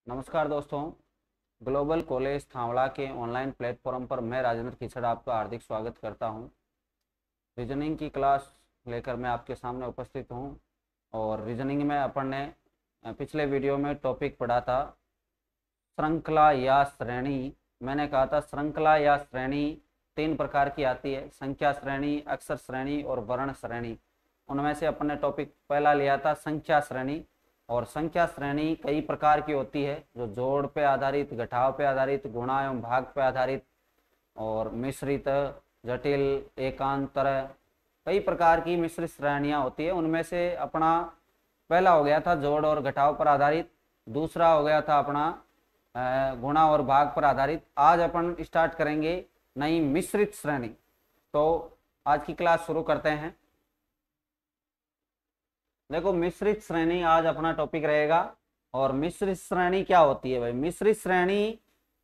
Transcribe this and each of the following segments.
नमस्कार दोस्तों, global college थावड़ा के ऑनलाइन प्लेटफॉर्म पर मैं राजेंद्र खिचड़ आपका हार्दिक स्वागत करता हूं। रीजनिंग की क्लास लेकर मैं आपके सामने उपस्थित हूं और रीजनिंग में अपन ने पिछले वीडियो में टॉपिक पढ़ा था श्रृंखला या श्रेणी। मैंने कहा था श्रृंखला या श्रेणी तीन प्रकार की आती है, संख्या श्रेणी, अक्षर श्रेणी और वर्ण श्रेणी। उनमें से अपन ने टॉपिक पहला लिया था संख्या श्रेणी। और संख्या श्रेणी कई प्रकार की होती है, जो जोड़ पे आधारित, घटाव पे आधारित, गुणा एवं भाग पे आधारित और मिश्रित, जटिल, एकांतर, कई प्रकार की मिश्रित श्रेणियां होती है। उनमें से अपना पहला हो गया था जोड़ और घटाव पर आधारित, दूसरा हो गया था अपना गुणा और भाग पर आधारित। आज अपन स्टार्ट करेंगे नई मिश्रित श्रेणी। तो आज की क्लास शुरू करते हैं। देखो, मिश्रित श्रेणी आज अपना टॉपिक रहेगा। और मिश्रित श्रेणी क्या होती है भाई? मिश्रित श्रेणी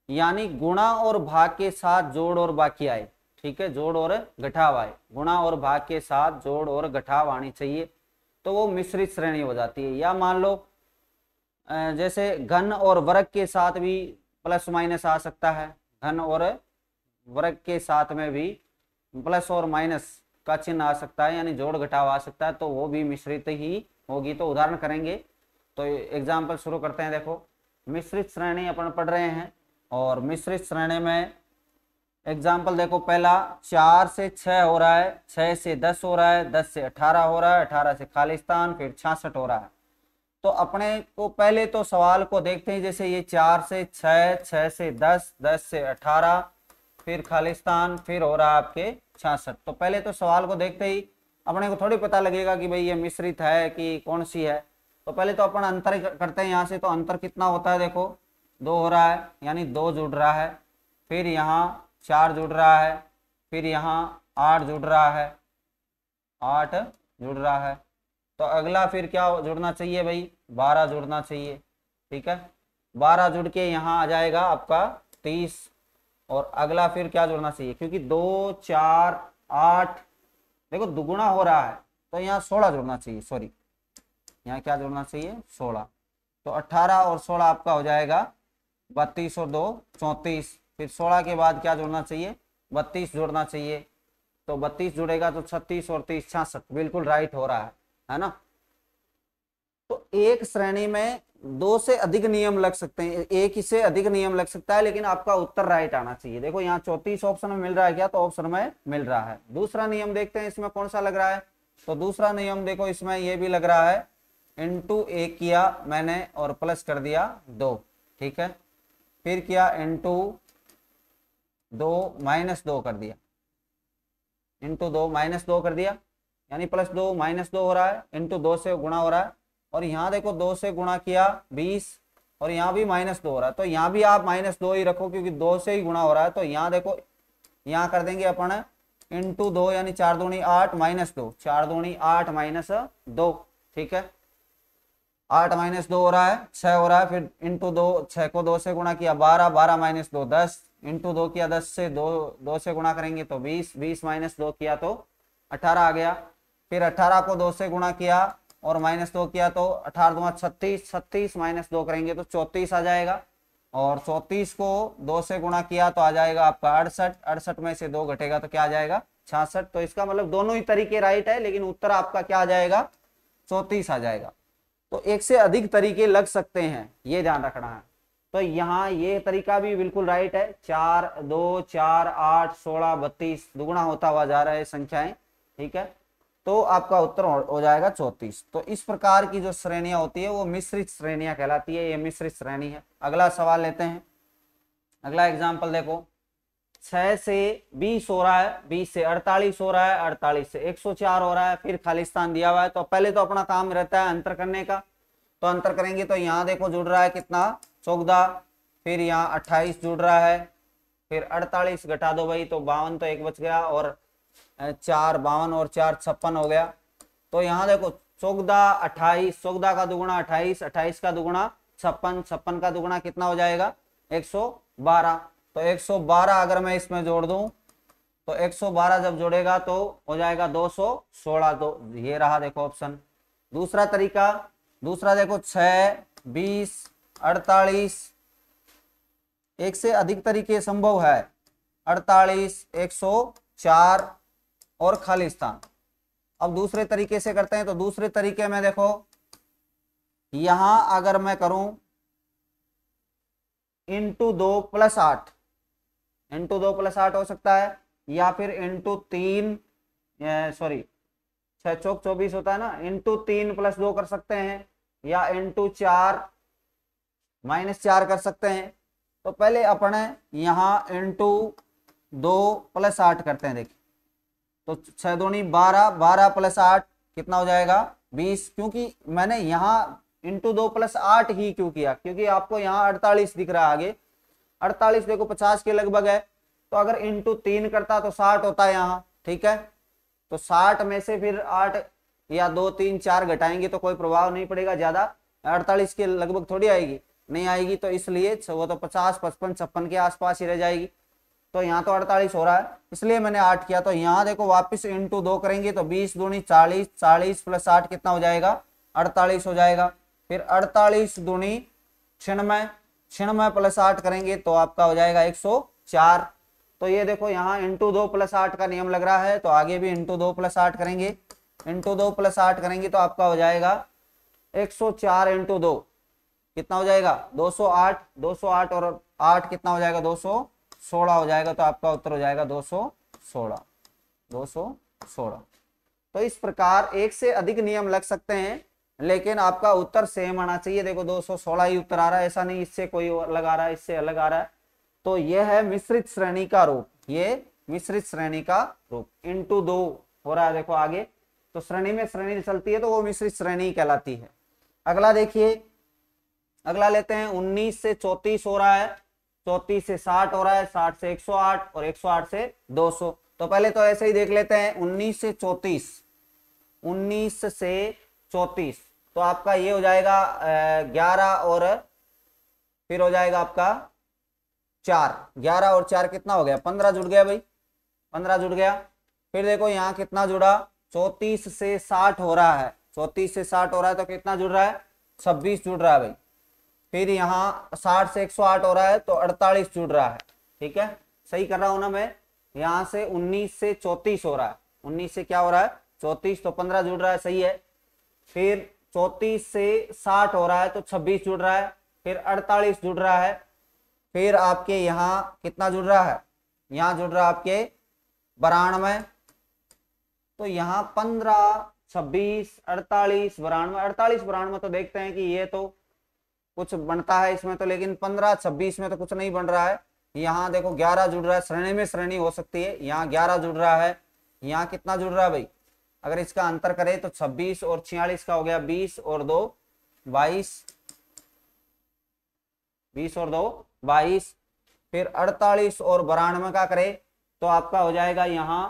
यानी गुणा और भाग के साथ जोड़ और बाकी आए। ठीक है, जोड़ और घटाव आए, गुणा और भाग के साथ जोड़ और घटाव आनी चाहिए तो वो मिश्रित श्रेणी हो जाती है। या मान लो जैसे घन और वर्ग के साथ भी प्लस माइनस आ सकता है, घन और वर्ग के साथ में भी प्लस और माइनस का चिन्ह आ सकता है, यानी जोड़ घटाव आ सकता है, तो वो भी मिश्रित ही होगी। तो उदाहरण करेंगे, तो एग्जाम्पल शुरू करते हैं। देखो, मिश्रित श्रेणी अपन पढ़ रहे हैं और मिश्रित श्रेणी में एग्जाम्पल देखो, पहला 4 से 6 हो रहा है, 6 से 10 हो रहा है, 10 से 18 हो रहा है, 18 से खालिस्तान, फिर 66 हो रहा है। तो अपने को पहले तो सवाल को देखते हैं। जैसे ये 4 से 6, 6 से 10, 10 से 18, फिर खालिस्तान, फिर हो रहा है आपके 66। तो पहले तो सवाल को देखते ही अपने को थोड़ी पता लगेगा कि भाई ये मिश्रित है कि कौन सी है। तो पहले तो अपन अंतर करते हैं यहाँ से। तो अंतर कितना होता है? देखो, 2 हो रहा है, यानी 2 जुड़ रहा है, फिर यहाँ 4 जुड़ रहा है, फिर यहाँ 8 जुड़ रहा है, 8 जुड़ रहा है। तो अगला फिर क्या जुड़ना चाहिए भाई? 12 जुड़ना चाहिए। ठीक है, 12 जुड़ के यहाँ आ जाएगा आपका 30। और अगला फिर क्या जुड़ना चाहिए? क्योंकि 2, 4, 8 देखो दुगुना हो रहा है, तो यहाँ 16 जुड़ना चाहिए। सॉरी, यहाँ क्या जुड़ना चाहिए? 16। तो 18 और 16 आपका हो जाएगा 32 और 2 34। फिर 16 के बाद क्या जुड़ना चाहिए? 32 जुड़ना चाहिए। तो 32 जुड़ेगा तो 36 और 30 66। बिल्कुल राइट हो रहा है ना। तो एक श्रेणी में 2 से अधिक नियम लग सकते हैं, एक ही से अधिक नियम लग सकता है, लेकिन आपका उत्तर राइट आना चाहिए। देखो, यहाँ 34 ऑप्शन में मिल रहा है क्या? तो ऑप्शन में मिल रहा है। दूसरा नियम देखते हैं, इसमें कौन सा लग रहा है। तो दूसरा नियम देखो, इसमें ये भी लग रहा है, इंटू 1 किया मैंने और प्लस कर दिया 2। ठीक है, फिर किया इंटू 2 माइनस 2 कर दिया, इंटू 2 माइनस 2 कर दिया, यानी प्लस 2 माइनस 2 हो रहा है, इंटू 2 से गुणा हो रहा है। और यहाँ देखो 2 से गुणा किया 20, और यहाँ भी माइनस 2 हो रहा है। तो यहाँ भी आप माइनस 2 ही रखो, क्योंकि 2 से ही गुणा हो रहा है। तो यहाँ देखो, यहाँ कर देंगे अपन इंटू 2, यानी 4 दूनी 8 माइनस 2, 4 दूनी 8 माइनस 2। ठीक है, 8 माइनस 2 हो रहा है, 6 हो रहा है। फिर इंटू 2, 6 को 2 से गुणा किया 12, 12 माइनस 2 10, इंटू 2 किया 10 से 2 से गुणा करेंगे तो 20, 20 माइनस 2 किया तो 18 आ गया। फिर 18 को 2 से गुणा किया और माइनस 2 किया तो 18 दूना 36, 36 माइनस 2 करेंगे तो 34 आ जाएगा। और 34 को 2 से गुणा किया तो आ जाएगा आपका 68, 68 में से 2 घटेगा तो क्या आ जाएगा? 66। तो इसका मतलब दोनों ही तरीके राइट है, लेकिन उत्तर आपका क्या आ जाएगा? 34 आ जाएगा। तो एक से अधिक तरीके लग सकते हैं, ये ध्यान रखना है। तो यहाँ ये तरीका भी बिल्कुल राइट है। 4, 2, 4, 8, 16, 32 दुगुना होता हुआ जा रहा है संख्याएं। ठीक है, तो आपका उत्तर हो जाएगा 34। तो इस प्रकार की जो श्रेणियां होती है वो मिश्रित श्रेणियां कहलाती है। ये मिश्रित श्रेणी है। अगला सवाल लेते हैं। अगला एग्जाम्पल देखो, 6 से 20 हो रहा है, 20 से 48 हो रहा है, 48 से 104 हो रहा है, फिर खालिस्तान दिया हुआ है। तो पहले तो अपना काम रहता है अंतर करने का। तो अंतर करेंगे तो यहाँ देखो जुड़ रहा है कितना? 14, फिर यहाँ 28 जुड़ रहा है, फिर 48 घटा दो भाई तो 52, तो 1 बच गया, और 4 52 और 4 56 हो गया। तो यहाँ देखो 14 28, 14 का दुगुना 28, 28 का दुगुना 56, 56 का दुगुना कितना हो जाएगा? 112। तो 112 अगर मैं इसमें जोड़ दूं तो 112 जब जोड़ेगा तो हो जाएगा 216। तो ये रहा देखो ऑप्शन। दूसरा तरीका, दूसरा देखो 6, 20, 48, एक से अधिक तरीके संभव है, 48, 104 और खाली स्थान। अब दूसरे तरीके से करते हैं, तो दूसरे तरीके में देखो, यहां अगर मैं करूं इंटू 2 + 8, इंटू 2 + 8 हो सकता है, या फिर इंटू 3, सॉरी 6 चौक 24 होता है ना, इंटू 3 + 2 कर सकते हैं, या इंटू 4 -4 कर सकते हैं। तो पहले अपने यहाँ इंटू 2 + 8 करते हैं। देखिए तो 6 दूनी 12, 12 + 8 कितना हो जाएगा 20। क्योंकि मैंने यहाँ इंटू 2 + 8 ही क्यों किया, क्योंकि आपको यहाँ 48 दिख रहा है आगे, 48 देखो 50 के लगभग है, तो अगर इंटू 3 करता तो 60 होता है यहाँ, ठीक है। तो 60 में से फिर 8 या 2 3 4 घटाएंगे तो कोई प्रभाव नहीं पड़ेगा, ज्यादा 48 के लगभग थोड़ी आएगी, नहीं आएगी, तो इसलिए वो तो 50 55 56 के आसपास ही रह जाएगी। तो यहाँ तो 48 हो रहा है, इसलिए मैंने 8 किया। तो यहाँ देखो वापस इंटू 2 करेंगे तो 20 दूनी 40, 40 + 8 कितना हो जाएगा 48 हो जाएगा। फिर 48 दूनी 96, 96 + 8 करेंगे तो आपका हो जाएगा 104। तो ये देखो यहाँ इंटू 2 + 8 का नियम लग रहा है, तो आगे भी इंटू 2 + 8 करेंगे, इंटू 2 + 8 करेंगे तो आपका हो जाएगा 104 इंटू 2 कितना हो जाएगा 208, 208 और 8 कितना हो जाएगा 216 हो जाएगा। तो आपका उत्तर हो जाएगा 216, 216। तो इस प्रकार एक से अधिक नियम लग सकते हैं, लेकिन आपका उत्तर सेम आना चाहिए। देखो 216 ही उत्तर आ रहा है, ऐसा नहीं इससे कोई अलग आ रहा है, इससे अलग आ रहा है। तो यह है मिश्रित श्रेणी का रूप, ये मिश्रित श्रेणी का रूप। इंटू 2 हो रहा है देखो आगे, तो श्रेणी में श्रेणी चलती है तो वो मिश्रित श्रेणी कहलाती है। अगला देखिए, अगला लेते हैं 19 से 34 हो रहा है, 34 से 60 हो रहा है, 60 से 108 और 108 से 200। तो पहले तो ऐसे ही देख लेते हैं 19 से 34, 19 से 34 तो आपका ये हो जाएगा 11 और फिर हो जाएगा आपका 4, 11 और 4 कितना हो गया 15 जुड़ गया भाई, 15 जुड़ गया। फिर देखो यहाँ कितना जुड़ा 34 से 60 हो रहा है, 34 से 60 हो रहा है तो कितना जुड़ रहा है 26 जुड़ रहा है भाई। फिर यहाँ 60 से 108 हो रहा है तो 48 जुड़ रहा है, ठीक है सही कर रहा हूं ना मैं। यहाँ से 19 से 34 हो रहा है, 19 से क्या हो रहा है 34 तो 15 जुड़ रहा है, सही है। फिर 34 से 60 हो रहा है तो 26 जुड़ रहा है, फिर 48 जुड़ रहा है। फिर आपके यहाँ कितना जुड़ रहा है, यहाँ जुड़ रहा है आपके 92, तो यहाँ 15 26 48 92, 48 92 तो देखते हैं कि ये तो कुछ बनता है इसमें तो, लेकिन 15 26 में तो कुछ नहीं बन रहा है। यहाँ देखो 11 जुड़ रहा है, श्रेणी में श्रेणी हो सकती है, यहाँ 11 जुड़ रहा है, यहाँ कितना जुड़ रहा है भाई, अगर इसका अंतर करें तो 26 और 46 का हो गया 20 और 2 22, 20 और 2 22। फिर 48 और 92 का करें तो आपका हो जाएगा यहाँ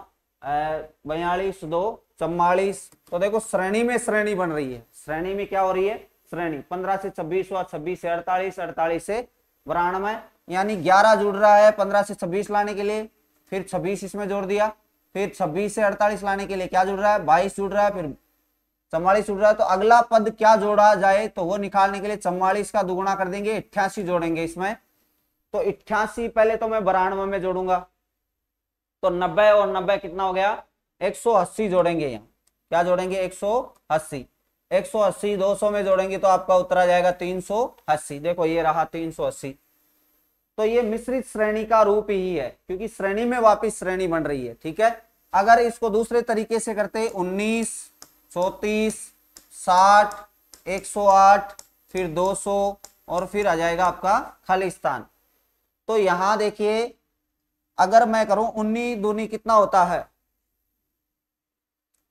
42 2 44। तो देखो श्रेणी में श्रेणी बन रही है, श्रेणी में क्या हो रही है श्रेणी, 15 से 26 हुआ, 26 से 48, 48 से 92, यानी 11 जुड़ रहा है 15 से 26 लाने के लिए, फिर 26 इसमें जोड़ दिया, फिर 26 से 48 लाने के लिए क्या जुड़ रहा है 22 जुड़ रहा है, फिर 44 जुड़ रहा है। तो अगला पद क्या जोड़ा जाए तो वो निकालने के लिए 44 का दुगुना कर देंगे, 88 जोड़ेंगे इसमें। तो 88 पहले तो मैं 92 में जोड़ूंगा, तो 90 और 90 कितना हो गया 180 जोड़ेंगे, यहाँ क्या जोड़ेंगे 180, 180 200 में जोड़ेंगे तो आपका उत्तर आ जाएगा 380। देखो ये रहा 380। तो ये मिश्रित श्रेणी का रूप ही है, क्योंकि श्रेणी में वापस श्रेणी बन रही है, ठीक है। अगर इसको दूसरे तरीके से करते 19 34 60 108 फिर 200 और फिर आ जाएगा आपका खाली स्थान। तो यहां देखिए अगर मैं करूं 19 दूनी कितना होता है,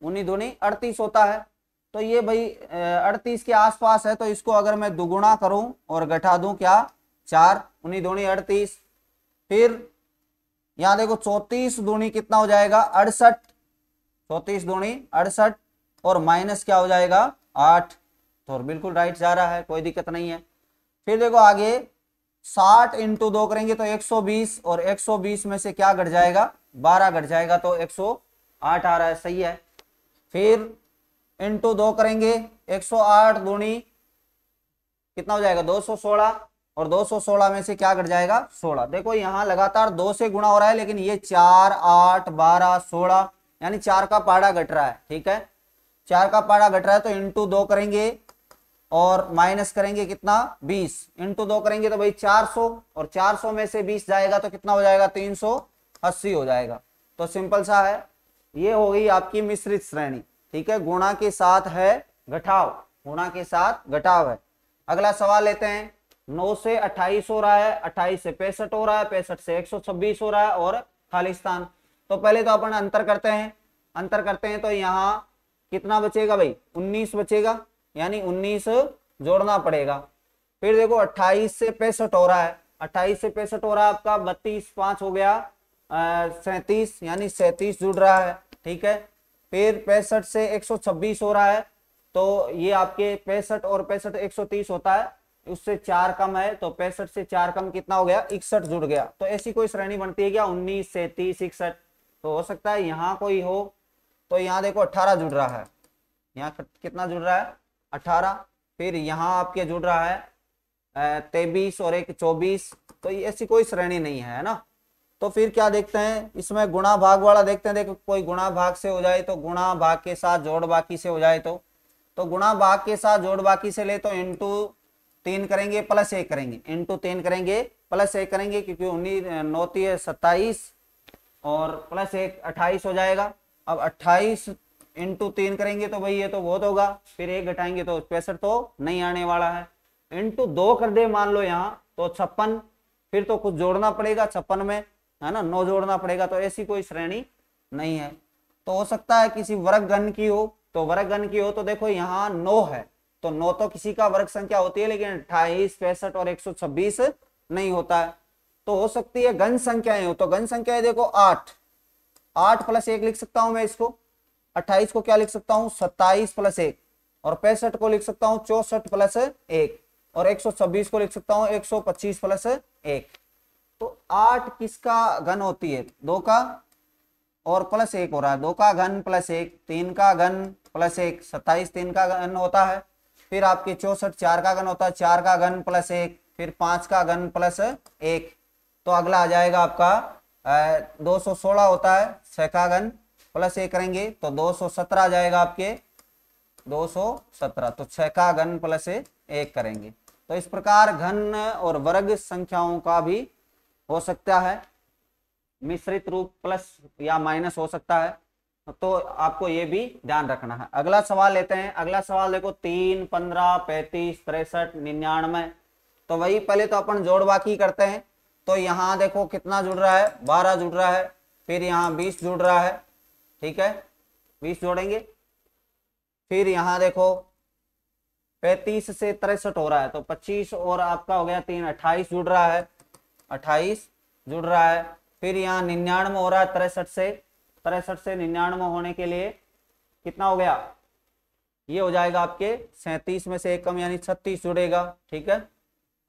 19 दूनी 38 होता है, तो ये भाई 38 के आसपास है, तो इसको अगर मैं दुगुना करूं और घटा दूं क्या 4, 19 दूनी 38। फिर यहां देखो 34 दूनी कितना हो जाएगा 68, 34 दूनी 68 और माइनस क्या हो जाएगा 8, तो बिल्कुल राइट जा रहा है, कोई दिक्कत नहीं है। फिर देखो आगे 60 इंटू 2 करेंगे तो 120 और 120 में से क्या घट जाएगा 12 घट जाएगा, तो 108 आ रहा है, सही है। फिर इंटू 2 करेंगे 108 दूनी कितना हो जाएगा 216, और 216 में से क्या घट जाएगा 16। देखो यहाँ लगातार 2 से गुणा हो रहा है, लेकिन ये 4 8 12 16 यानी 4 का पहाड़ा घट रहा है। ठीक है, 4 का पहाड़ा घट रहा है तो इंटू 2 करेंगे और माइनस करेंगे कितना 20, इंटू 2 करेंगे तो भाई 400, और 400 में से 20 जाएगा तो कितना हो जाएगा 380 हो जाएगा। तो सिंपल सा है, ये हो गई आपकी मिश्रित श्रेणी। ठीक है, गुणा के साथ है घटाव, गुणा के साथ घटाव है। अगला सवाल लेते हैं। 9 से 28 हो रहा है, 28 से 65 हो रहा है, 65 से 126 हो रहा है और खाली स्थान। तो पहले तो अपन अंतर करते हैं, अंतर करते हैं तो यहाँ कितना बचेगा भाई 19 बचेगा, यानी 19 जोड़ना पड़ेगा। फिर देखो 28 से 65 हो रहा है, 28 से 65 हो रहा है आपका 32 5 हो गया 37, यानी 37 जुड़ रहा है। ठीक है, फिर 65 से 126 हो रहा है, तो ये आपके 65 और 65 130 होता है, उससे 4 कम है, तो 65 से 4 कम कितना हो गया 61 जुड़ गया। तो ऐसी कोई श्रेणी बनती है क्या 19 37 61? तो हो सकता है यहाँ कोई हो। तो यहाँ देखो 18 जुड़ रहा है, यहाँ कितना जुड़ रहा है 18। फिर यहाँ आपके जुड़ रहा है 23 और एक 24, तो ये ऐसी कोई श्रेणी नहीं है ना। तो फिर क्या देखते हैं इसमें गुणा भाग वाला देखते हैं। देखो कोई गुणा भाग से हो जाए तो गुणा भाग के साथ जोड़ बाकी से हो जाए तो गुणा भाग के साथ जोड़ बाकी से ले तो इंटू 3 करेंगे प्लस 1 करेंगे, इंटू 3 करेंगे प्लस 1 करेंगे, क्योंकि 9 27 और प्लस 1 28 हो जाएगा। अब 28 इंटू 3 करेंगे तो भाई ये तो बहुत होगा, फिर 1 घटाएंगे तो 65 तो नहीं आने वाला है। इंटू 2 कर दे मान लो यहाँ तो 56, फिर तो कुछ जोड़ना पड़ेगा 56 में, है ना, 9 जोड़ना पड़ेगा। तो ऐसी कोई श्रेणी नहीं है। तो हो सकता है किसी वर्ग घन की हो, तो वर्ग घन की हो तो देखो यहाँ 9 है, तो 9 तो किसी का वर्ग संख्या होती है, लेकिन 28 65 और 126 नहीं होता है। तो हो सकती है घन संख्याएं हो, तो घन संख्याएं देखो 8 प्लस 1 लिख सकता हूं मैं इसको। 28 को क्या लिख सकता हूं 27 प्लस 1, और 65 को लिख सकता हूं 64 प्लस 1, और 126 को लिख सकता हूं 125 प्लस 1। तो 8 किसका घन होती है 2 का, और प्लस 1 हो रहा है 2 का घन प्लस 1, 3 का घन प्लस 1, 27 3 का घन होता है। फिर आपके 64 4 का घन होता है, 4 का घन प्लस 1, फिर 5 का घन प्लस 1। तो अगला आ जाएगा आपका 216 होता है, 6 का घन प्लस 1 करेंगे तो 217 आ जाएगा आपके 217। तो 6 का घन प्लस 1 करेंगे। तो इस प्रकार घन और वर्ग संख्याओं का भी हो सकता है मिश्रित रूप, प्लस या माइनस हो सकता है। तो आपको ये भी ध्यान रखना है। अगला सवाल लेते हैं। अगला सवाल देखो 3 15 35 63 99। तो वही पहले तो अपन जोड़ बाकी करते हैं। तो यहाँ देखो कितना जुड़ रहा है 12 जुड़ रहा है, फिर यहाँ 20 जुड़ रहा है। ठीक है, 20 जोड़ेंगे। फिर यहाँ देखो 35 से 63 हो रहा है, तो 25 और आपका हो गया 3 28 जुड़ रहा है, 28 जुड़ रहा है। फिर यहाँ 99 हो रहा है 63 से 99 होने के लिए कितना हो गया, ये हो जाएगा आपके 37 में से 1 कम यानी 36 जुड़ेगा। ठीक है,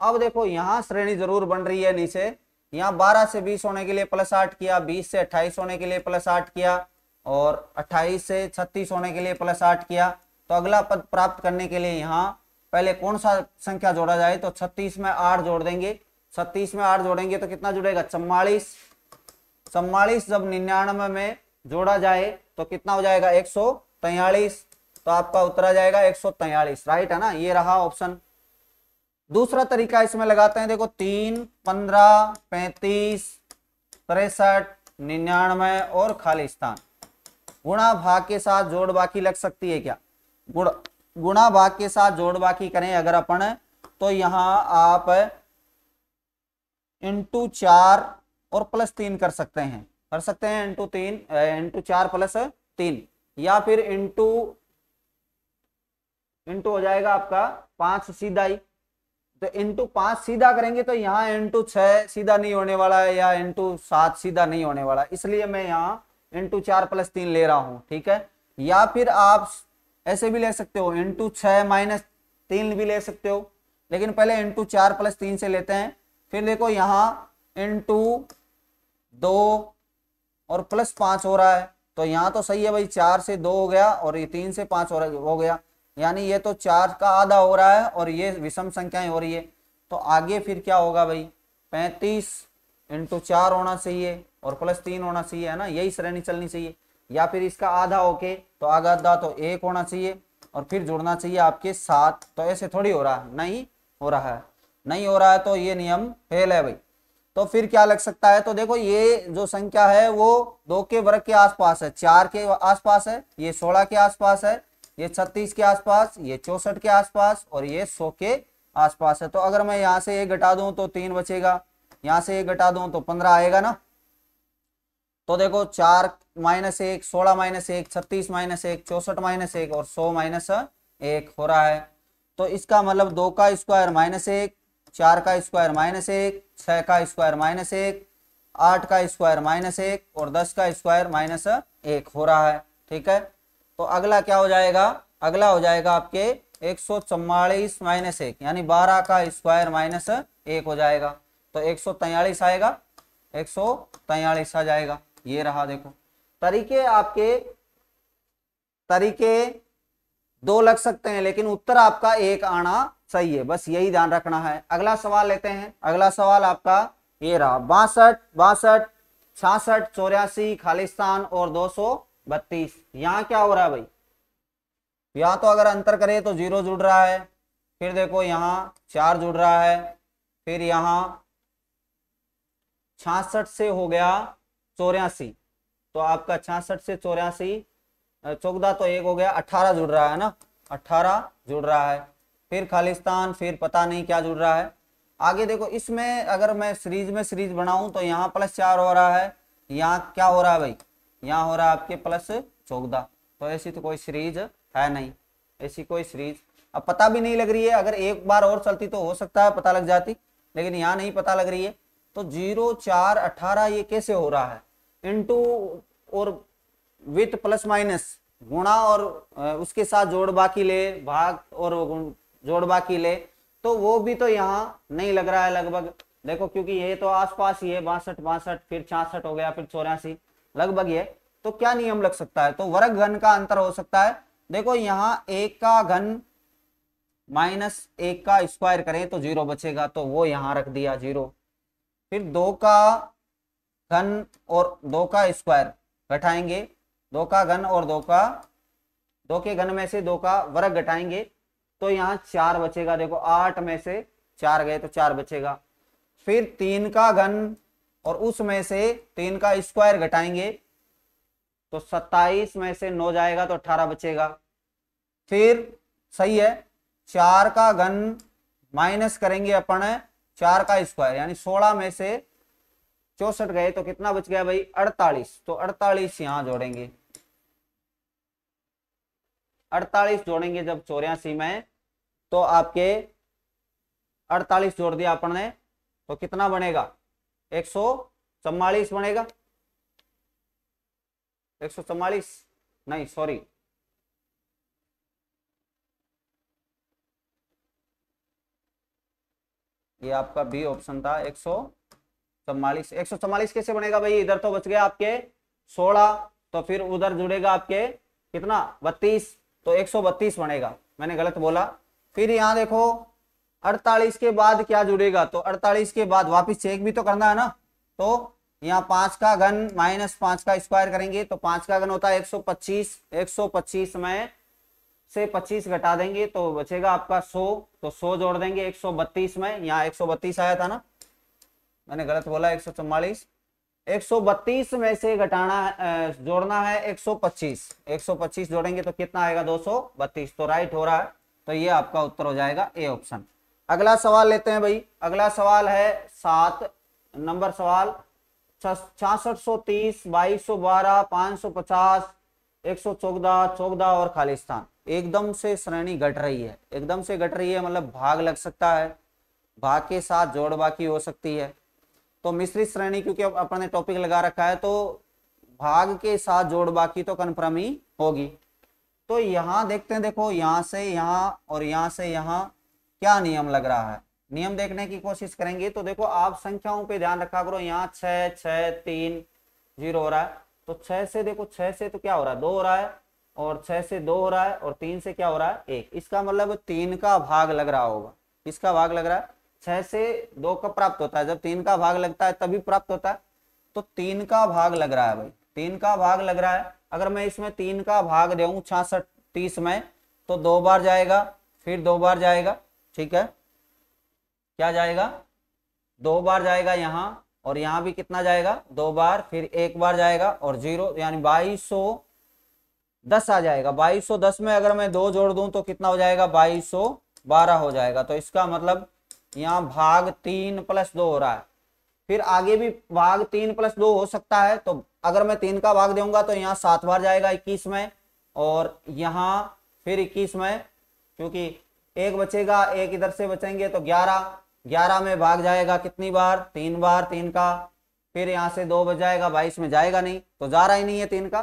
अब देखो यहाँ श्रेणी जरूर बन रही है नीचे। यहाँ 12 से 20 होने के लिए प्लस 8 किया, 20 से 28 होने के लिए प्लस 8 किया, और 28 से 36 होने के लिए प्लस 8 किया। तो अगला पद प्राप्त करने के लिए यहाँ पहले कौन सा संख्या जोड़ा जाए, तो 36 में 8 जोड़ देंगे। 36 में 8 जोड़ेंगे तो कितना जुड़ेगा 44। 44 जब 99 में जोड़ा जाए तो कितना हो जाएगा 143। तो आपका उत्तर आ जाएगा 143, राइट है ना, ये रहा ऑप्शन। दूसरा तरीका इसमें लगाते हैं। देखो 3 15 35 63 99 और खाली स्थान। गुणा भाग के साथ जोड़ बाकी लग सकती है क्या, गुणा भाग के साथ जोड़ बाकी करें अगर अपन, तो यहाँ आप इंटू 4 और प्लस 3 कर सकते हैं, इंटू 4 प्लस 3, या फिर इंटू हो जाएगा आपका 5 सीधा ही। तो इंटू 5 सीधा करेंगे तो यहाँ इंटू 6 सीधा नहीं होने वाला है, या इंटू 7 सीधा नहीं होने वाला, इसलिए मैं यहाँ इंटू 4 प्लस 3 ले रहा हूँ। ठीक है, या फिर आप ऐसे भी ले सकते हो, इंटू 6 माइनस 3 भी ले सकते हो, लेकिन पहले इंटू 4 प्लस 3 से लेते हैं। फिर देखो यहाँ इंटू 2 और प्लस 5 हो रहा है, तो यहाँ तो सही है भाई, 4 से 2 हो गया और ये 3 से 5 हो गया। यानी ये तो 4 का आधा हो रहा है और ये विषम संख्याएं हो रही है, तो आगे फिर क्या होगा भाई, 35 × 4 होना चाहिए और +3 होना चाहिए, है ना, यही श्रेणी चलनी चाहिए। या फिर इसका आधा होके तो आधा तो 1 होना चाहिए और फिर जुड़ना चाहिए आपके 7। तो ऐसे थोड़ी हो रहा है, नहीं हो रहा है, नहीं हो रहा है, तो ये नियम फेल है भाई। तो फिर क्या लग सकता है, तो देखो ये जो संख्या है वो 2 के वर्ग के आसपास है, 4 के आसपास है, ये 16 के आसपास है, ये 36 के आसपास, ये 64 के आसपास और ये 100 के आसपास है। तो अगर मैं यहाँ से 1 घटा दूं तो 3 बचेगा, यहाँ से 1 घटा दूं तो 15 आएगा ना। तो देखो 4 - 1, 16 - 1, 36 - 1, 64 - 1 और 100 - 1 हो रहा है। तो इसका मतलब 2 का स्क्वायर -1, 4 का स्क्वायर -1, 6 का स्क्वायर -1, 8 का स्क्वायर -1 और 10 का स्क्वायर -1 हो रहा है। ठीक है, तो अगला क्या हो जाएगा, अगला हो जाएगा आपके 144 - 1 यानी 12 का स्क्वायर -1 हो जाएगा। तो 143 आएगा, 143 आ जाएगा। ये रहा, देखो तरीके आपके, तरीके 2 लग सकते हैं लेकिन उत्तर आपका 1 आना सही है, बस यही ध्यान रखना है। अगला सवाल लेते हैं। अगला सवाल आपका ये रहा, 62, 66, 84 खालिस्तान और 232। यहाँ क्या हो रहा है भाई, यहाँ तो अगर अंतर करें तो 0 जुड़ रहा है, फिर देखो यहाँ 4 जुड़ रहा है, फिर यहाँ 66 से हो गया 84, तो आपका 66 से 84, 14 तो 1 हो गया, 18 जुड़ रहा है ना, 18 जुड़ रहा है, फिर खालिस्तान, फिर पता नहीं क्या जुड़ रहा है। आगे देखो इसमें अगर मैं सीरीज बनाऊं तो यहाँ +4 हो रहा है, यहाँ क्या हो रहा है भाई, यहाँ हो रहा है आपके +14। तो ऐसी तो कोई सीरीज है नहीं, ऐसी कोई सीरीज अब पता भी नहीं लग रही है। अगर एक बार और चलती तो हो सकता है पता लग जाती, लेकिन यहाँ नहीं पता लग रही है। तो 0, 4, 18 ये कैसे हो रहा है, इनटू और विथ प्लस माइनस, गुणा और उसके साथ जोड़ बाकी ले, भाग और जोड़ बाकी ले, तो वो भी तो यहाँ नहीं लग रहा है लगभग। देखो क्योंकि ये तो आसपास ही है, 62, 62, फिर 66 हो गया, फिर 84 लगभग ये। तो क्या नियम लग सकता है, तो वर्ग घन का अंतर हो सकता है। देखो यहाँ 1 का घन -1 का स्क्वायर करें तो 0 बचेगा, तो वो यहाँ रख दिया 0। फिर 2 का घन और 2 का स्क्वायर घटाएंगे, 2 का घन और 2 के घन में से 2 का वर्ग घटाएंगे तो यहाँ 4 बचेगा। देखो 8 में से 4 गए तो 4 बचेगा। फिर 3 का घन और उसमें से 3 का स्क्वायर घटाएंगे तो 27 में से 9 जाएगा तो 18 बचेगा। फिर सही है, 4 का घन माइनस करेंगे अपन 4 का स्क्वायर, यानी 16 में से 64 गए तो कितना बच गया भाई, 48। तो 48 यहां जोड़ेंगे, 48 जोड़ेंगे जब 84 में, तो आपके 48 जोड़ दिया अपन ने तो कितना बनेगा, 144 बनेगा। 144 नहीं, सॉरी, ये आपका बी ऑप्शन था, 144। 144 कैसे बनेगा भाई, इधर तो बच गया आपके 16, तो फिर उधर जुड़ेगा आपके कितना, 32, तो 132 बनेगा, मैंने गलत बोला। फिर यहाँ देखो 48 के बाद क्या जुड़ेगा, तो 48 के बाद वापिस चेक भी तो करना है ना, तो यहाँ 5 का घन -5 का स्क्वायर करेंगे तो 5 का घन होता है 125, 125 में से 25 घटा देंगे तो बचेगा आपका 100, तो 100 जोड़ देंगे 132 में, यहाँ 132 आया था ना, मैंने गलत बोला, 144। 132 में से घटाना जोड़ना है 125, 125 जोड़ेंगे तो कितना आएगा, 232, तो राइट हो रहा है। तो ये आपका उत्तर हो जाएगा ए ऑप्शन। अगला सवाल लेते हैं भाई। अगला सवाल है 7 नंबर सवाल, 6630, 2212, 550, 114, 14 और खालिस्तान। एकदम से श्रेणी घट रही है, एकदम से घट रही है, मतलब भाग लग सकता है, भाग के साथ जोड़ बाकी हो सकती है। तो मिश्रित श्रेणी क्योंकि अपन ने टॉपिक लगा रखा है तो भाग के साथ जोड़ बाकी तो कन्फर्म ही होगी। तो यहाँ देखते हैं, देखो यहाँ से यहाँ और यहाँ से यहाँ क्या नियम लग रहा है, नियम देखने की कोशिश करेंगे। तो देखो आप संख्याओं पे ध्यान रखा करो, यहाँ 6, 6, 3, 0 हो रहा है, तो 6 से देखो, 6 से तो क्या हो रहा है, 2 हो रहा है, और 6 से 2 हो रहा है और 3 से क्या हो रहा है 1। इसका मतलब 3 का भाग लग रहा होगा। किसका भाग लग रहा है? 6 से 2 का प्राप्त होता है, जब 3 का भाग लगता है तभी प्राप्त होता है। तो 3 का भाग लग रहा है भाई, 3 का भाग लग रहा है। अगर मैं इसमें 3 का भाग दूं 66 30 में, तो 2 बार जाएगा, फिर 2 बार जाएगा, ठीक है, क्या जाएगा 2 बार जाएगा यहाँ, और यहाँ भी कितना जाएगा 2 बार, फिर 1 बार जाएगा और 0, यानी 2210 आ जाएगा। 2210 में अगर मैं 2 जोड़ दूं तो कितना हो जाएगा 2212 हो जाएगा। तो इसका मतलब यहाँ भाग 3 + 2 हो रहा है। फिर आगे भी भाग 3 + 2 हो सकता है। तो अगर मैं 3 का भाग दूंगा तो यहाँ 7 बार जाएगा 21 में, और यहाँ फिर 21 में, क्योंकि 1 बचेगा, 1 इधर से बचेंगे तो 11 में भाग जाएगा कितनी बार 3 बार 3 का। फिर यहाँ से 2 बच जाएगा, 22 में जाएगा नहीं, तो जा रहा ही नहीं है 3 का।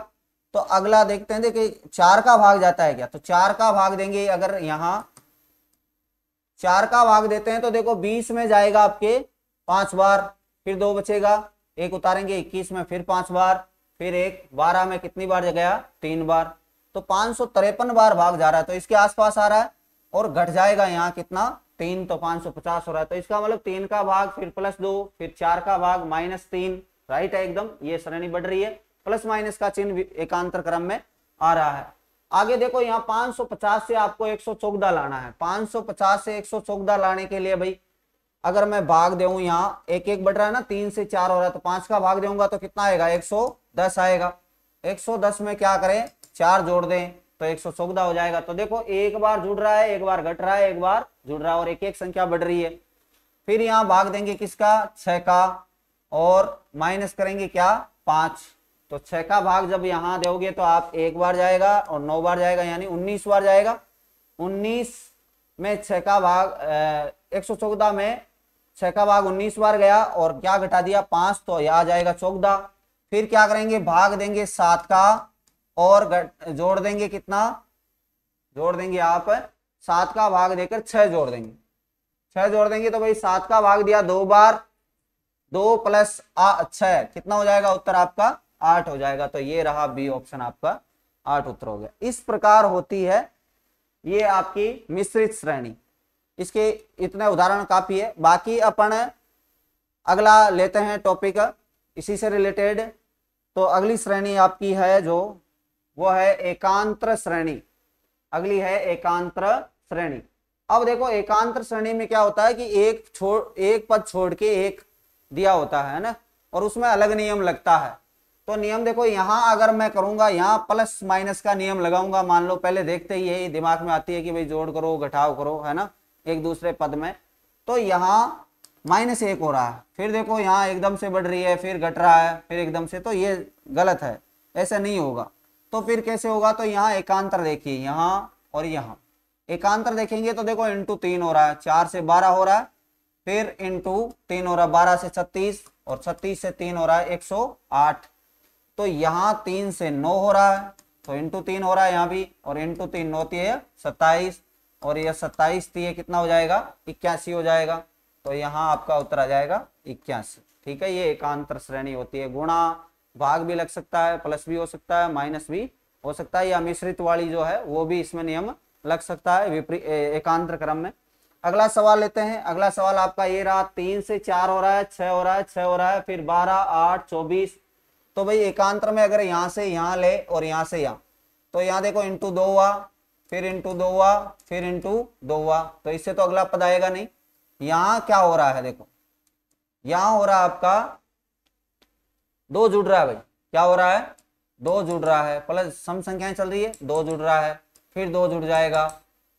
तो अगला देखते हैं, देखिए 4 का भाग जाता है क्या, तो 4 का भाग देंगे। अगर यहाँ 4 का भाग देते हैं तो देखो 20 में जाएगा आपके 5 बार, फिर 2 बचेगा, 1 उतारेंगे 21 में, फिर 5 बार, फिर 1 12 में कितनी बार गया 3 बार। तो 553 बार भाग जा रहा है, तो इसके आसपास आ रहा है। और घट जाएगा यहाँ कितना 3, तो 550 हो रहा है। तो इसका मतलब 3 का भाग, फिर +2, फिर 4 का भाग -3, राइट है एकदम। ये श्रेणी बढ़ रही है, प्लस माइनस का चिन्ह एकांतर क्रम में आ रहा है। आगे देखो यहाँ 550 से आपको 114 लाना है। 550 से 114 लाने के लिए भाई अगर मैं भाग दूं, यहाँ 1 बढ़ रहा है ना, 3 से 4 हो रहा है, तो 5 का भाग दूंगा तो कितना आएगा 110 आएगा। 110 में क्या करें 4 जोड़ दें तो 114 हो जाएगा। तो देखो एक बार जुड़ रहा है, एक बार घट रहा है, एक बार जुड़ रहा है, और एक एक संख्या बढ़ रही है। फिर यहाँ भाग देंगे किसका 6 का, और माइनस करेंगे क्या 5। तो 6 का भाग जब यहाँ दोगे तो आप 1 बार जाएगा और 9 बार जाएगा, यानी 19 बार जाएगा। 19 में 6 का भाग 114 में 6 का भाग 19 बार गया, और क्या घटा दिया 5, तो यह आ जाएगा 14। फिर क्या करेंगे भाग देंगे 7 का, और जोड़ देंगे कितना, जोड़ देंगे आप 7 का भाग देकर 6 जोड़ देंगे। 6 जोड़ देंगे तो भाई 7 का भाग दिया 2 बार, 2 + 6 कितना हो जाएगा उत्तर आपका 8 हो जाएगा। तो ये रहा बी ऑप्शन आपका 8 उत्तर हो गया। इस प्रकार होती है ये आपकी मिश्रित श्रेणी। इसके इतने उदाहरण काफी है। बाकी अपन अगला लेते हैं टॉपिक इसी से रिलेटेड। तो अगली श्रेणी आपकी है जो वो है एकांतर श्रेणी। अगली है एकांतर श्रेणी। अब देखो एकांतर श्रेणी में क्या होता है कि एक पद छोड़ के एक दिया होता है ना, और उसमें अलग नियम लगता है। तो नियम देखो यहाँ अगर मैं करूंगा, यहाँ प्लस माइनस का नियम लगाऊंगा, मान लो पहले देखते ही यही दिमाग में आती है कि भाई जोड़ करो घटाव करो, है ना, एक दूसरे पद में। तो यहाँ -1 हो रहा है, फिर देखो यहाँ एकदम से बढ़ रही है, फिर घट रहा है, फिर एकदम से, तो ये गलत है, ऐसा नहीं होगा। तो फिर कैसे होगा, तो यहाँ एकांतर देखिए, यहाँ और यहाँ एकांतर देखेंगे तो देखो ×3 हो रहा है, 4 से 12 हो रहा है, फिर ×3 हो रहा है 12 से 36, और 36 से 3 हो रहा है 108। तो यहाँ 3 से 9 हो रहा है, तो ×3 हो रहा है यहाँ भी, और ×3 9 है 27, और यह 27 ये कितना हो जाएगा 81 हो जाएगा। तो यहाँ आपका उत्तर आ जाएगा 81। ठीक है, ये एकांतर श्रेणी होती है। गुणा भाग भी लग सकता है, प्लस भी हो सकता है, माइनस भी हो सकता है, या मिश्रित वाली जो है वो भी इसमें नियम लग सकता है एकांतर क्रम में। अगला सवाल लेते हैं। अगला सवाल आपका ये रहा, 3 से 4 हो रहा है, 6 हो रहा है, 6 हो रहा है, फिर 12 8 24। तो भाई एकांतर में अगर यहाँ से यहाँ ले और यहाँ से यहाँ, तो यहाँ देखो ×2 हुआ, फिर ×2 हुआ, फिर ×2 हुआ, तो इससे तो अगला पद आएगा नहीं। यहाँ क्या हो रहा है, देखो यहाँ हो रहा है आपका 2 जुड़ रहा है भाई, क्या हो रहा है 2 जुड़ रहा है, प्लस सम संख्याएं चल रही है, 2 जुड़ रहा है, फिर 2 जुड़ जाएगा,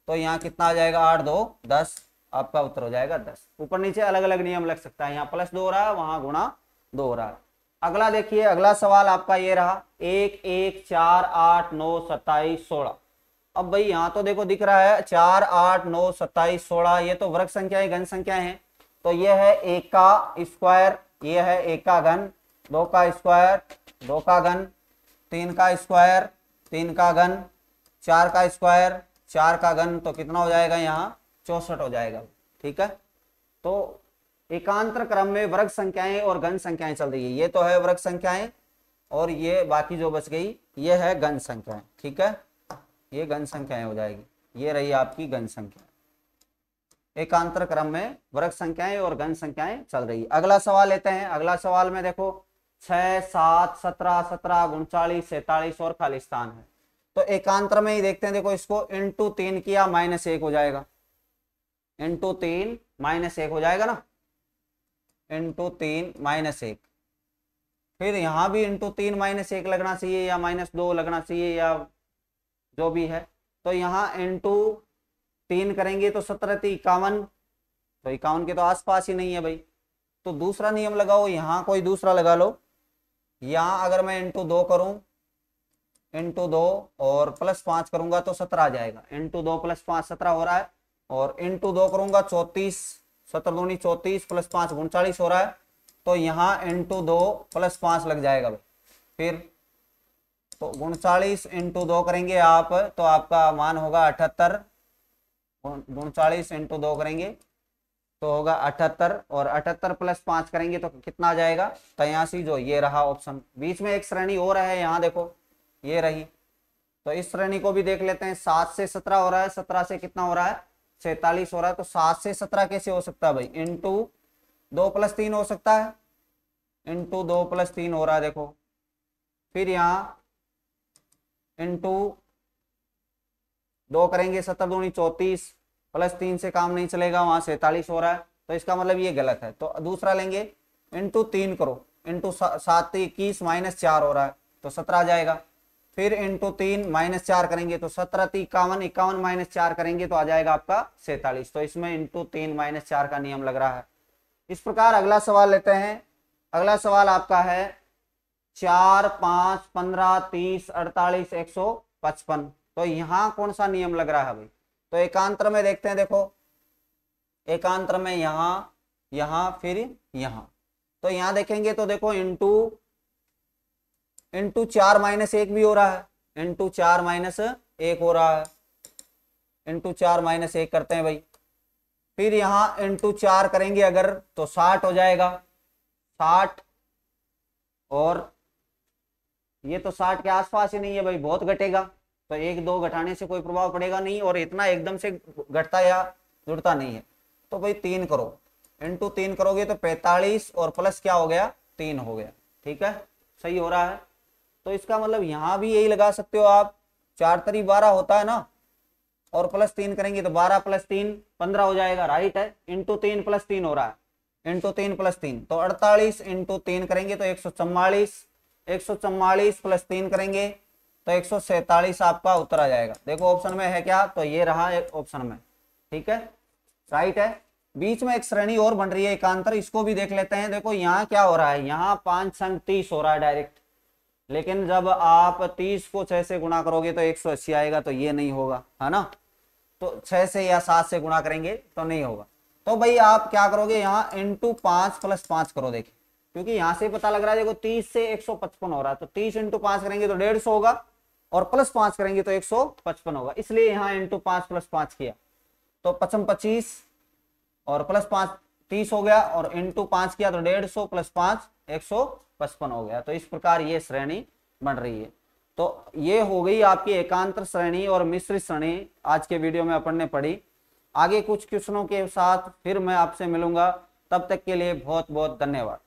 तो यहाँ कितना आ जाएगा 8 2 10, आपका उत्तर हो जाएगा 10। ऊपर नीचे अलग अलग नियम लग सकता है, यहाँ +2 हो रहा है, वहां ×2 हो रहा है। अगला देखिए, अगला सवाल आपका ये रहा, 1 1 4 8 9 27 16। अब भाई यहाँ तो देखो दिख रहा है 4 8 9 27 16, ये तो वर्ग संख्याएं घन संख्याएं हैं। तो ये है 1 का स्क्वायर, ये है 1 का घन, 2 का स्क्वायर 2 का घन, 3 का स्क्वायर 3 का घन, 4 का स्क्वायर 4 का घन, तो कितना हो जाएगा यहाँ 64 हो जाएगा। ठीक है, तो एकांतर क्रम में वर्ग संख्याएं और घन संख्याएं चल रही है। ये तो है वर्ग संख्याएं और ये बाकी जो बच गई ये है घन संख्याएं। ठीक है, ये घन संख्याएं हो जाएगी, ये रही आपकी घन संख्या। एकांतर क्रम में वर्ग संख्याएं और घन संख्याएं चल रही। अगला सवाल लेते हैं। अगला सवाल में देखो 6, 7, 17, 17, 39, 47 और खाली स्थान है। तो एकांतर में ही देखते हैं, देखो इसको इंटू 3 किया -1 हो जाएगा, इंटू 3 -1 हो जाएगा ना, इंटू 3 -1। फिर यहां भी इंटू 3 -1 लगना चाहिए या -2 लगना चाहिए या जो भी है। तो यहाँ इंटू 3 करेंगे तो 17 × 51, तो 51 के तो आसपास ही नहीं है भाई। तो दूसरा नियम लगाओ, यहाँ कोई दूसरा लगा लो। यहाँ अगर मैं इंटू 2 करूं, इंटू 2 और +5 करूंगा तो 17 आ जाएगा। इंटू 2 + 5 17 हो रहा है, और इंटू 2 करूंगा 34, 17 दूनी 34 +5 39 हो रहा है। तो यहाँ इंटू 2 + 5 लग जाएगा भाई। फिर तो 39 इंटू 2 करेंगे आप तो आपका मान होगा 78। 39 इंटू 2 करेंगे तो होगा 78, और 78 + 5 करेंगे तो कितना आ जाएगा 83। जो ये रहा ऑप्शन। बीच में एक श्रेणी और है, यहाँ देखो ये रही। तो इस श्रेणी को भी देख लेते हैं। 7 से 17 हो रहा है, 17 से कितना हो रहा है 46 हो रहा है। तो 7 से 17 कैसे हो सकता है भाई, इंटू 2 + 3 हो सकता है, इंटू 2 + 3 हो रहा है देखो। फिर यहाँ इंटू 2 करेंगे 17 दूनी 34 +3 से काम नहीं चलेगा, वहां 47 हो रहा है। तो इसका मतलब ये गलत है। तो दूसरा लेंगे, इंटू 3 करो, इंटू 7 21 -4 हो रहा है तो 17 आ जाएगा। फिर इंटू 3 -4 करेंगे तो 17 × 51, 51 -4 करेंगे तो आ जाएगा आपका 47। तो इसमें इंटू 3 -4 का नियम लग रहा है। इस प्रकार अगला सवाल लेते हैं। अगला सवाल आपका है 4, 5, 15, 30, 48, 155। तो यहाँ कौन सा नियम लग रहा है भाई, तो एकांतर में देखते हैं। देखो एकांतर में यहाँ फिर यहाँ, तो यहाँ देखेंगे तो देखो इंटू 4 - 1 भी हो रहा है, इंटू 4 - 1 हो रहा है, इंटू 4 - 1 करते हैं भाई। फिर यहाँ इंटू 4 करेंगे अगर तो 60 हो जाएगा, 60, और ये तो 60 के आसपास ही नहीं है भाई, बहुत घटेगा। तो 1 2 घटाने से कोई प्रभाव पड़ेगा नहीं, और इतना एकदम से घटता या जुड़ता नहीं है। तो भाई 3 करो, इंटू 3 करोगे तो 45, और प्लस क्या हो गया 3 हो गया। ठीक है, सही हो रहा है। तो इसका मतलब यहाँ भी यही लगा सकते हो आप, 4 × 3 12 होता है ना, और +3 करेंगे तो 12 + 3 15 हो जाएगा, राइट है। इंटू 3 + 3 हो रहा है, इंटू 3 + 3 तो 48, इंटू 3 करेंगे तो 144, 144 + 3 करेंगे तो 147 आपका उत्तर आ जाएगा। देखो ऑप्शन में है क्या, तो ये रहा एक ऑप्शन में। ठीक है, राइट है। बीच में एक श्रेणी और बन रही है एकांतर, इसको भी देख लेते हैं। देखो यहाँ क्या हो रहा है, यहाँ 5 संग 30 हो रहा है डायरेक्ट, लेकिन जब आप 30 को 6 से गुणा करोगे तो 180 आएगा, तो ये नहीं होगा, है ना। तो 6 से या 7 से गुणा करेंगे तो नहीं होगा। तो भाई आप क्या करोगे, यहाँ इंटू 5 + 5 करो। देखिए क्योंकि यहाँ से पता लग रहा है, देखो 30 से 155 हो रहा है, तो 30 इंटू 5 करेंगे तो 150 होगा, और +5 करेंगे तो 155 होगा, इसलिए यहाँ इंटू 5 + 5 किया। तो 55 25, और +5 30 हो गया, और इंटू 5 किया तो 150 + 5 155 हो गया। तो इस प्रकार ये श्रेणी बन रही है। तो ये हो गई आपकी एकांतर श्रेणी और मिश्रित श्रेणी, आज के वीडियो में अपन ने पढ़ी। आगे कुछ क्वेश्चनों के साथ फिर मैं आपसे मिलूंगा, तब तक के लिए बहुत बहुत धन्यवाद।